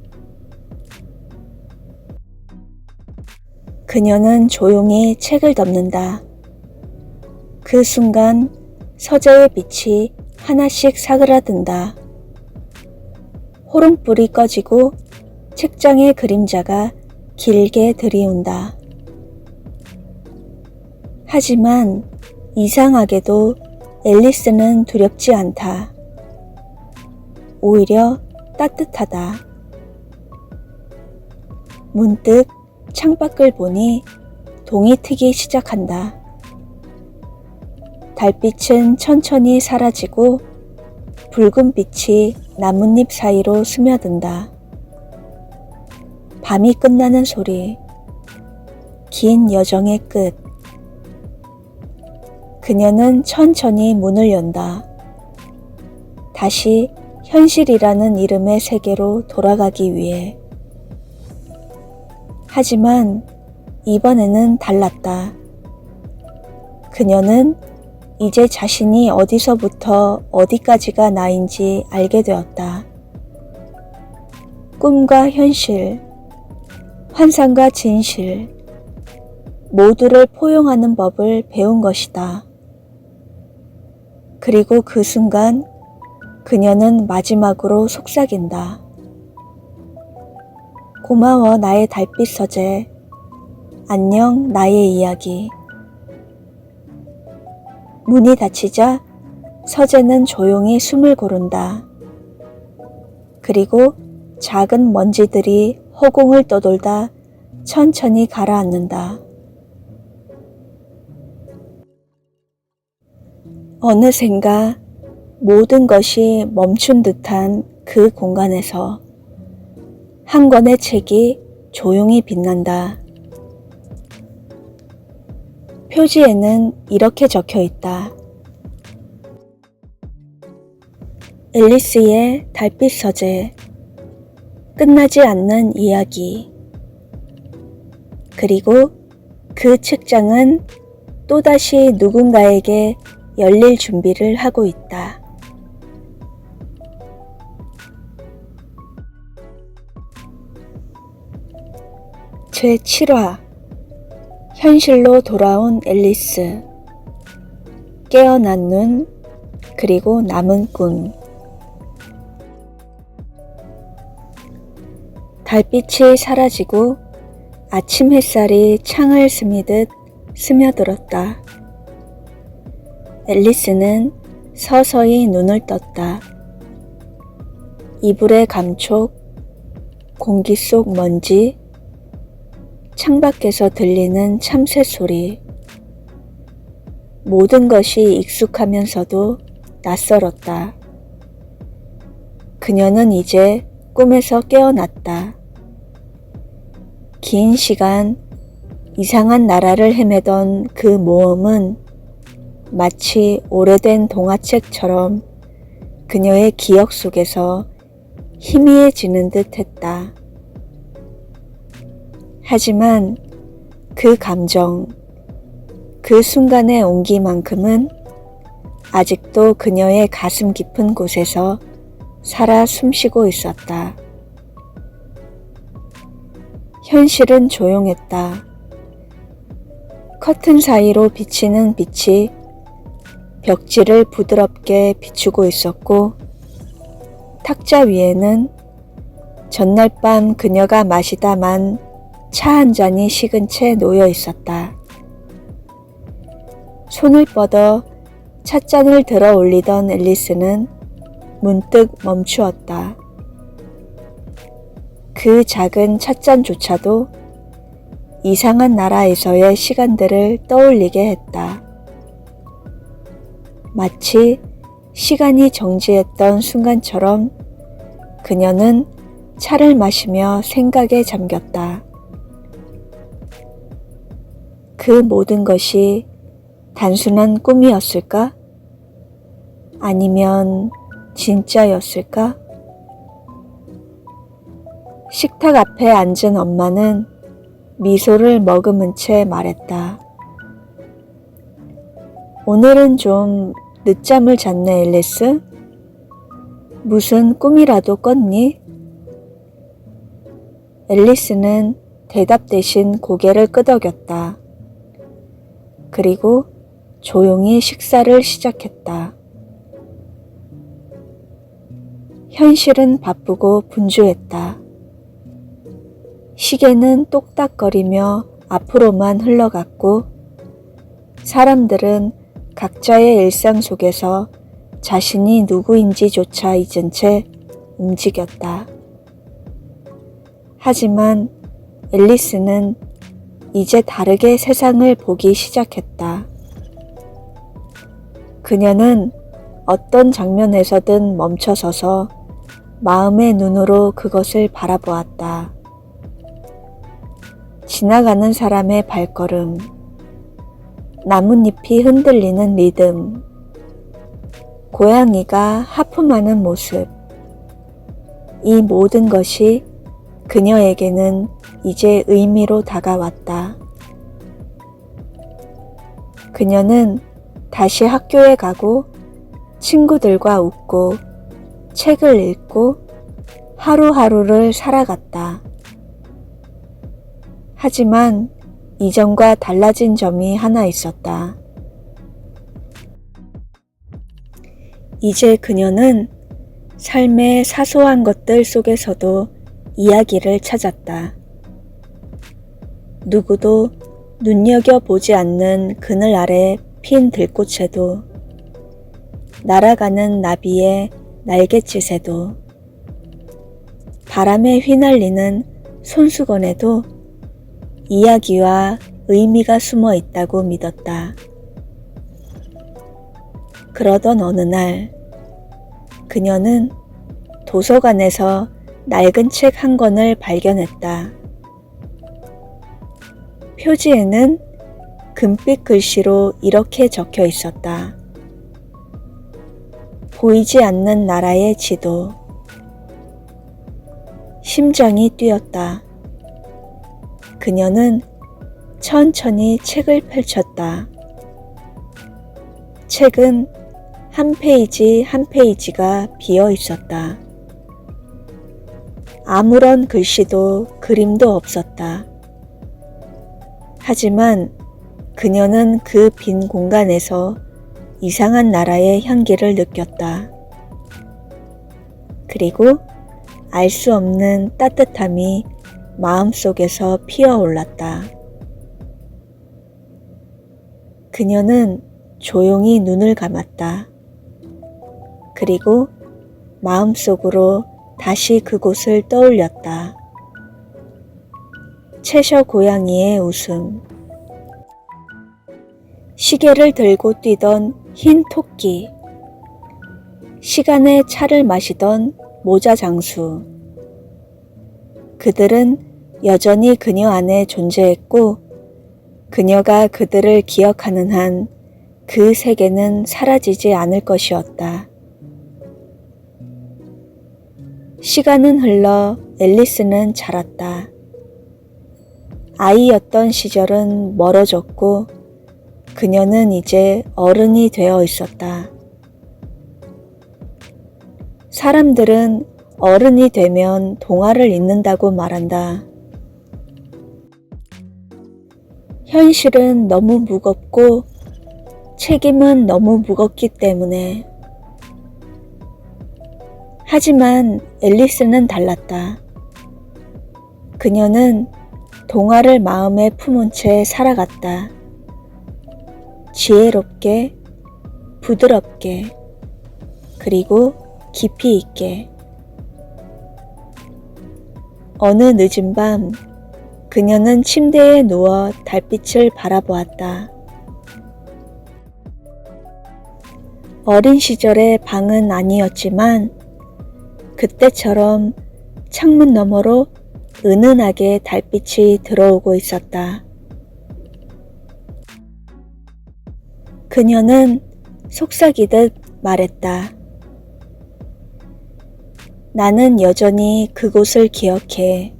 그녀는 조용히 책을 덮는다. 그 순간 서재의 빛이 하나씩 사그라든다. 호롱불이 꺼지고 책장의 그림자가 길게 들이운다. 하지만 이상하게도 앨리스는 두렵지 않다. 오히려 따뜻하다. 문득 창밖을 보니 동이 트기 시작한다. 달빛은 천천히 사라지고 붉은 빛이 나뭇잎 사이로 스며든다. 밤이 끝나는 소리, 긴 여정의 끝. 그녀는 천천히 문을 연다. 다시 현실이라는 이름의 세계로 돌아가기 위해. 하지만 이번에는 달랐다. 그녀는 이제 자신이 어디서부터 어디까지가 나인지 알게 되었다. 꿈과 현실, 환상과 진실, 모두를 포용하는 법을 배운 것이다. 그리고 그 순간 그녀는 마지막으로 속삭인다. 고마워 나의 달빛 서재. 안녕 나의 이야기. 문이 닫히자 서재는 조용히 숨을 고른다. 그리고 작은 먼지들이 허공을 떠돌다 천천히 가라앉는다. 어느샌가 모든 것이 멈춘 듯한 그 공간에서 한 권의 책이 조용히 빛난다. 표지에는 이렇게 적혀 있다. 앨리스의 달빛 서재, 끝나지 않는 이야기. 그리고 그 책장은 또다시 누군가에게 열릴 준비를 하고 있다. 제7화 현실로 돌아온 앨리스. 깨어난 눈, 그리고 남은 꿈. 달빛이 사라지고 아침 햇살이 창을 스미듯 스며들었다. 앨리스는 서서히 눈을 떴다. 이불의 감촉, 공기 속 먼지, 창밖에서 들리는 참새 소리. 모든 것이 익숙하면서도 낯설었다. 그녀는 이제 꿈에서 깨어났다. 긴 시간 이상한 나라를 헤매던 그 모험은 마치 오래된 동화책처럼 그녀의 기억 속에서 희미해지는 듯 했다. 하지만 그 감정, 그 순간의 온기만큼은 아직도 그녀의 가슴 깊은 곳에서 살아 숨쉬고 있었다. 현실은 조용했다. 커튼 사이로 비치는 빛이 벽지를 부드럽게 비추고 있었고, 탁자 위에는 전날 밤 그녀가 마시다 만 차 한 잔이 식은 채 놓여 있었다. 손을 뻗어 찻잔을 들어 올리던 앨리스는 문득 멈추었다. 그 작은 찻잔조차도 이상한 나라에서의 시간들을 떠올리게 했다. 마치 시간이 정지했던 순간처럼 그녀는 차를 마시며 생각에 잠겼다. 그 모든 것이 단순한 꿈이었을까? 아니면 진짜였을까? 식탁 앞에 앉은 엄마는 미소를 머금은 채 말했다. 오늘은 좀 늦잠을 잤네, 앨리스? 무슨 꿈이라도 꿨니? 앨리스는 대답 대신 고개를 끄덕였다. 그리고 조용히 식사를 시작했다. 현실은 바쁘고 분주했다. 시계는 똑딱거리며 앞으로만 흘러갔고, 사람들은 각자의 일상 속에서 자신이 누구인지조차 잊은 채 움직였다. 하지만 앨리스는 이제 다르게 세상을 보기 시작했다. 그녀는 어떤 장면에서든 멈춰서서 마음의 눈으로 그것을 바라보았다. 지나가는 사람의 발걸음, 나뭇잎이 흔들리는 리듬, 고양이가 하품하는 모습. 이 모든 것이 그녀에게는 이제 의미로 다가왔다. 그녀는 다시 학교에 가고 친구들과 웃고 책을 읽고 하루하루를 살아갔다. 하지만 이전과 달라진 점이 하나 있었다. 이제 그녀는 삶의 사소한 것들 속에서도 이야기를 찾았다. 누구도 눈여겨보지 않는 그늘 아래 핀 들꽃에도, 날아가는 나비의 날갯짓에도, 바람에 휘날리는 손수건에도 이야기와 의미가 숨어 있다고 믿었다. 그러던 어느 날 그녀는 도서관에서 낡은 책 한 권을 발견했다. 표지에는 금빛 글씨로 이렇게 적혀 있었다. 보이지 않는 나라의 지도. 심장이 뛰었다. 그녀는 천천히 책을 펼쳤다. 책은 한 페이지 한 페이지가 비어 있었다. 아무런 글씨도 그림도 없었다. 하지만 그녀는 그 빈 공간에서 이상한 나라의 향기를 느꼈다. 그리고 알 수 없는 따뜻함이 마음속에서 피어올랐다. 그녀는 조용히 눈을 감았다. 그리고 마음속으로 다시 그곳을 떠올렸다. 채셔 고양이의 웃음. 시계를 들고 뛰던 흰 토끼. 시간에 차를 마시던 모자 장수. 그들은 여전히 그녀 안에 존재했고 그녀가 그들을 기억하는 한 그 세계는 사라지지 않을 것이었다. 시간은 흘러 앨리스는 자랐다. 아이였던 시절은 멀어졌고 그녀는 이제 어른이 되어 있었다. 사람들은 어른이 되면 동화를 읽는다고 말한다. 현실은 너무 무겁고 책임은 너무 무겁기 때문에. 하지만 앨리스는 달랐다. 그녀는 동화를 마음에 품은 채 살아갔다. 지혜롭게, 부드럽게, 그리고 깊이 있게. 어느 늦은 밤, 그녀는 침대에 누워 달빛을 바라보았다. 어린 시절의 방은 아니었지만 그때처럼 창문 너머로 은은하게 달빛이 들어오고 있었다. 그녀는 속삭이듯 말했다. 나는 여전히 그곳을 기억해.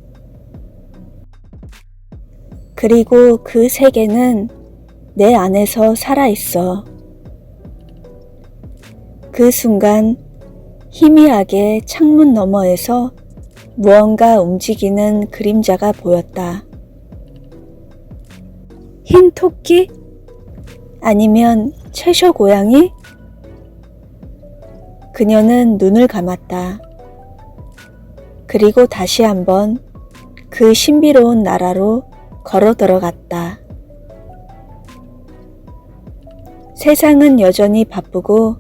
그리고 그 세계는 내 안에서 살아있어. 그 순간 희미하게 창문 너머에서 무언가 움직이는 그림자가 보였다. 흰 토끼? 아니면 채셔 고양이? 그녀는 눈을 감았다. 그리고 다시 한번 그 신비로운 나라로 걸어 들어갔다. 세상은 여전히 바쁘고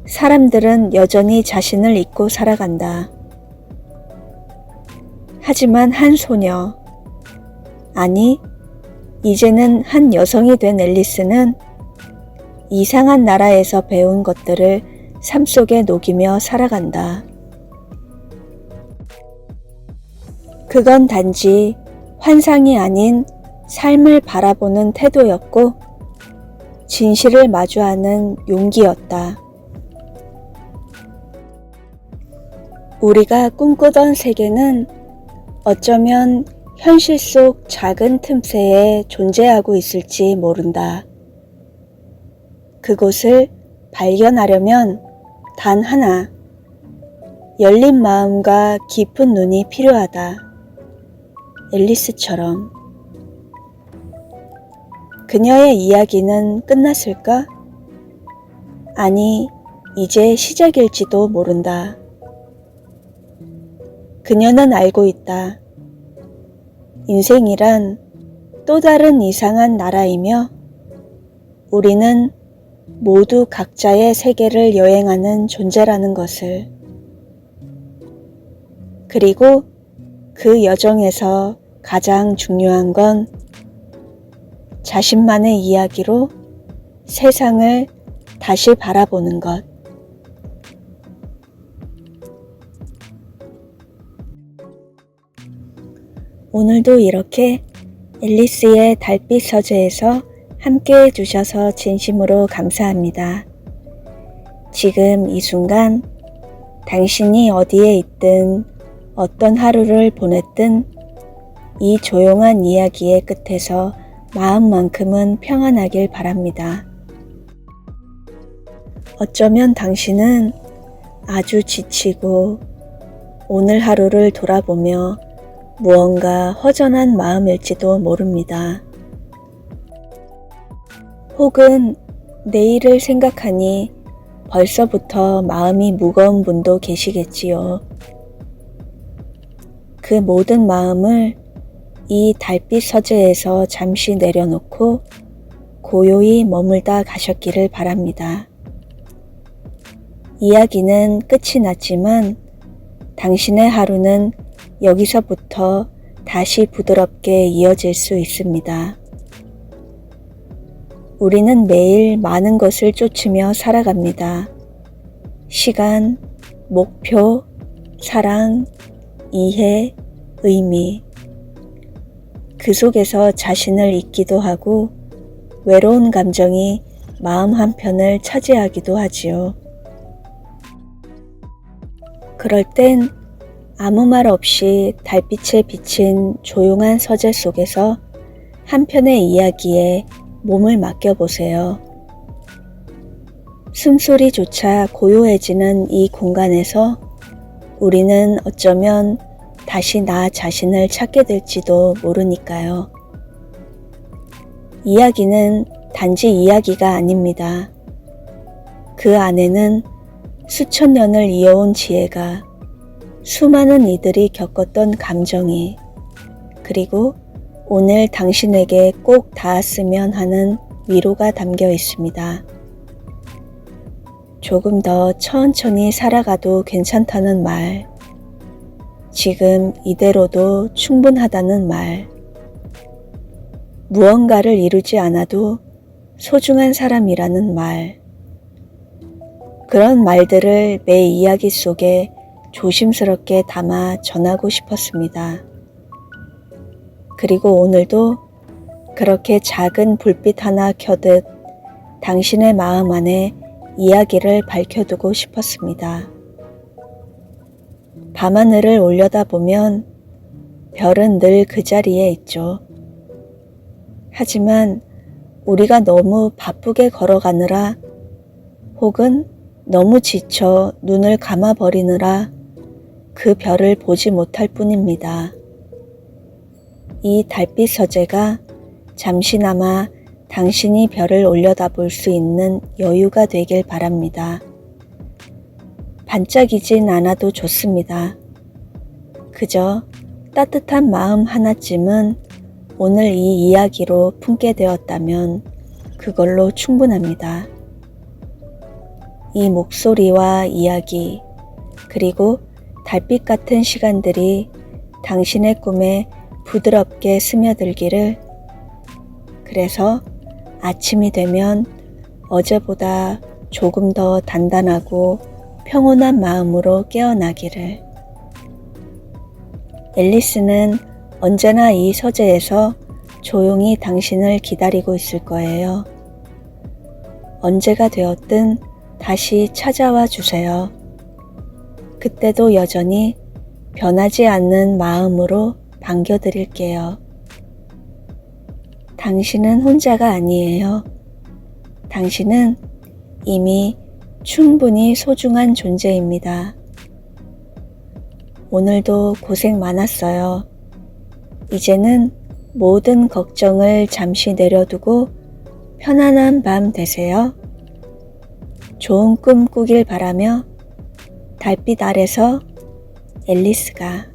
사람들은 여전히 자신을 잊고 살아간다. 하지만 한 소녀, 아니, 이제는 한 여성이 된 앨리스는 이상한 나라에서 배운 것들을 삶 속에 녹이며 살아간다. 그건 단지 환상이 아닌 삶을 바라보는 태도였고 진실을 마주하는 용기였다. 우리가 꿈꾸던 세계는 어쩌면 현실 속 작은 틈새에 존재하고 있을지 모른다. 그곳을 발견하려면 단 하나, 열린 마음과 깊은 눈이 필요하다. 앨리스처럼. 그녀의 이야기는 끝났을까? 아니, 이제 시작일지도 모른다. 그녀는 알고 있다. 인생이란 또 다른 이상한 나라이며 우리는 모두 각자의 세계를 여행하는 존재라는 것을. 그리고 그 여정에서 가장 중요한 건 자신만의 이야기로 세상을 다시 바라보는 것. 오늘도 이렇게 앨리스의 달빛 서재에서 함께 해주셔서 진심으로 감사합니다. 지금 이 순간 당신이 어디에 있든 어떤 하루를 보냈든 이 조용한 이야기의 끝에서 마음만큼은 평안하길 바랍니다. 어쩌면 당신은 아주 지치고 오늘 하루를 돌아보며 무언가 허전한 마음일지도 모릅니다. 혹은 내일을 생각하니 벌써부터 마음이 무거운 분도 계시겠지요. 그 모든 마음을 이 달빛 서재에서 잠시 내려놓고 고요히 머물다 가셨기를 바랍니다. 이야기는 끝이 났지만 당신의 하루는 여기서부터 다시 부드럽게 이어질 수 있습니다. 우리는 매일 많은 것을 쫓으며 살아갑니다. 시간, 목표, 사랑, 이해, 의미. 그 속에서 자신을 잊기도 하고 외로운 감정이 마음 한편을 차지하기도 하지요. 그럴 땐 아무 말 없이 달빛에 비친 조용한 서재 속에서 한 편의 이야기에 몸을 맡겨보세요. 숨소리조차 고요해지는 이 공간에서 우리는 어쩌면 다시 나 자신을 찾게 될지도 모르니까요. 이야기는 단지 이야기가 아닙니다. 그 안에는 수천 년을 이어온 지혜가, 수많은 이들이 겪었던 감정이, 그리고 오늘 당신에게 꼭 닿았으면 하는 위로가 담겨 있습니다. 조금 더 천천히 살아가도 괜찮다는 말, 지금 이대로도 충분하다는 말, 무언가를 이루지 않아도 소중한 사람이라는 말, 그런 말들을 매 이야기 속에 조심스럽게 담아 전하고 싶었습니다. 그리고 오늘도 그렇게 작은 불빛 하나 켜듯 당신의 마음 안에 이야기를 밝혀두고 싶었습니다. 밤하늘을 올려다보면 별은 늘 그 자리에 있죠. 하지만 우리가 너무 바쁘게 걸어가느라 혹은 너무 지쳐 눈을 감아버리느라 그 별을 보지 못할 뿐입니다. 이 달빛 서재가 잠시나마 당신이 별을 올려다볼 수 있는 여유가 되길 바랍니다. 반짝이진 않아도 좋습니다. 그저 따뜻한 마음 하나쯤은 오늘 이 이야기로 품게 되었다면 그걸로 충분합니다. 이 목소리와 이야기, 그리고 달빛 같은 시간들이 당신의 꿈에 부드럽게 스며들기를. 그래서 아침이 되면 어제보다 조금 더 단단하고 평온한 마음으로 깨어나기를. 앨리스는 언제나 이 서재에서 조용히 당신을 기다리고 있을 거예요. 언제가 되었든 다시 찾아와 주세요. 그때도 여전히 변하지 않는 마음으로 반겨드릴게요. 당신은 혼자가 아니에요. 당신은 이미 충분히 소중한 존재입니다. 오늘도 고생 많았어요. 이제는 모든 걱정을 잠시 내려두고 편안한 밤 되세요. 좋은 꿈 꾸길 바라며 달빛 아래서 앨리스가